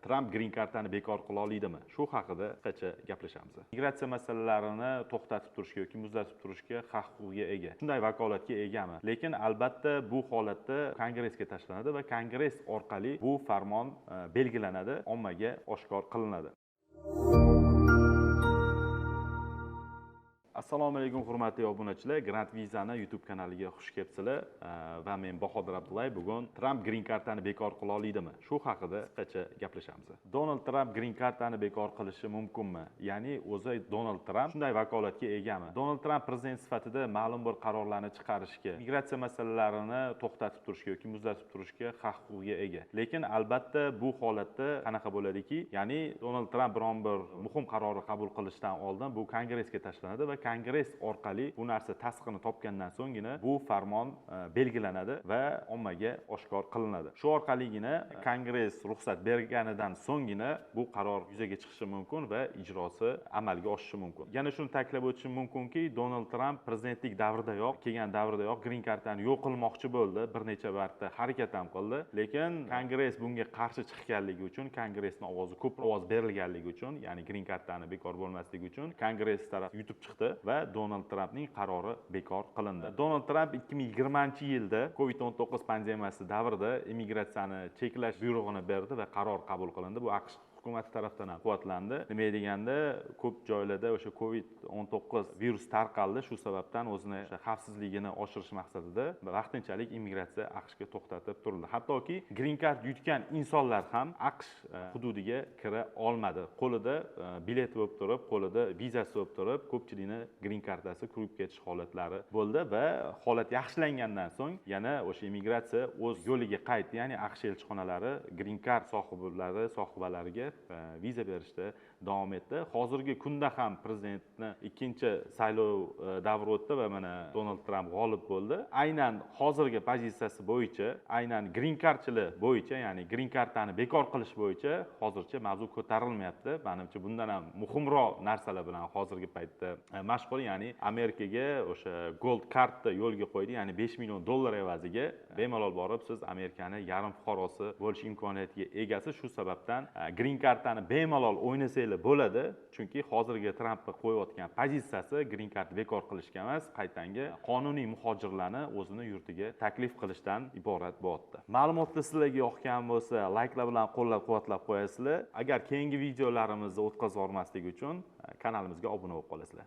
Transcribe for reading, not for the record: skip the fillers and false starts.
Tramp green kartani bekor qila oladimi? Shu haqida qisqacha gaplashamiz. Migratsiya masalalarini to'xtatib turishga yoki muzlatib turishga haq-huquqqa ega. Shunday vakolatga egami? Lekin albatta bu holatda Kongressga tashlanadi va Kongress orqali bu farmon belgilanadi, ommaga oshkor qilinadi. Assalomu alaykum hurmatli obunachilar. Grant Vizani YouTube kanaliga xush kelibsizlar va men Bahodir Abdullayev. Bugun Tramp green kartani bekor qila oladimi? Shu haqida qisqacha gaplashamiz. Donald Tramp green kartani bekor qilishi mumkinmi? Ya'ni o'zi Donald Tramp shunday vakolatga egami? Donald Tramp prezident sifatida ma'lum bir qarorlarni chiqarishga, migratsiya masalalarini to'xtatib turishga yoki muzlatib turishga haq-huquqqa ega. Lekin albatta bu holatda qanaqa bo'ladiki, ya'ni Donald Tramp biron bir muhim qarorni qabul qilishdan oldin bu Kongressga tashlanadi va Kongress orqali bu narsa tasdiqini topgandan so'nggina bu farmon belgilanadi va ommaga oshkor qilinadi. Shu orqaligina Kongress ruxsat berganidan so'nggina bu qaror yuzaga chiqishi mumkin va ijrosi amalga oshishi mumkin. Yana shuni ta'kidlab o'tishim mumkinki, Donald Tramp prezidentlik davridayoq, kelgan davridayoq green kartani yo'q qilmoqchi bo'ldi, bir necha marta harakat ham qildi, lekin Kongress bunga qarshi chiqqanligi uchun, Kongressning ovozi ko'p ovoz berilganligi uchun, ya'ni green kartani bekor bo'lmasligi uchun Kongress taraf yutib chiqdi va Donald Trampning qarori bekor qilindi. Donald Tramp 2020-yilda COVID-19 pandemiyasi davrida immigratsiyani cheklash buyrug'ini berdi va qaror qabul qilindi. Bu AQSh hukumati tarafdan ham quvvatlandi. Nima deganda, ko'p joylarda o'sha COVID-19 virus tarqaldi. Shu sababdan o'zini xavfsizligini oshirish maqsadida vaqtinchalik immigratsiya AQShga to'xtatib turildi. Hattoki green card yutgan insonlar ham AQSh hududiga kira olmadi. Qo'lida bilet bo'lib turib, qo'lida vizasi bo'lib turib, ko'pchilikni green kartasi kurib ketish holatlari bo'ldi va holat yaxshilangandan so'ng yana o'sha immigratsiya o'z yo'liga qaytdi. Ya'ni AQSh elchixonalari green card sohibalariga viza berishda davom etdi. Hozirgi kunda ham prezidentni ikkinchi saylov davri o'tdi va mana Donald Tramp g'olib bo'ldi. Aynan hozirgi pozitsiyasi bo'yicha, aynan green cardchilar bo'yicha, ya'ni green kartani bekor qilish bo'yicha hozircha mavzu ko'tarilmayapti. Menimcha bundan ham muhimroq narsalar bilan hozirgi paytda mashg'ul, ya'ni Amerikaga o'sha gold kartni yo'lga qo'ydi, ya'ni $5 million evaziga bemalol borib siz Amerikaning yarim fuqarosi bo'lish imkoniyatiga egasiz. Shu sababdan green kartani bemalol o'ynasanglar bo'ladi, chunki hozirgi Trampning qo'yayotgan pozitsiyasi green card bekor qilishga emas, qaytanga qonuniy muhojirlarni o'zini yurtiga taklif qilishdan iborat bo'lyapti. Ma'lumotlar sizlarga yoqgan bo'lsa, layklar bilan qo'llab-quvvatlab qo'yasizlar. Agar keyingi videolarimizni o'tkazib yubormaslik uchun kanalimizga obuna bo'lib qolasizlar.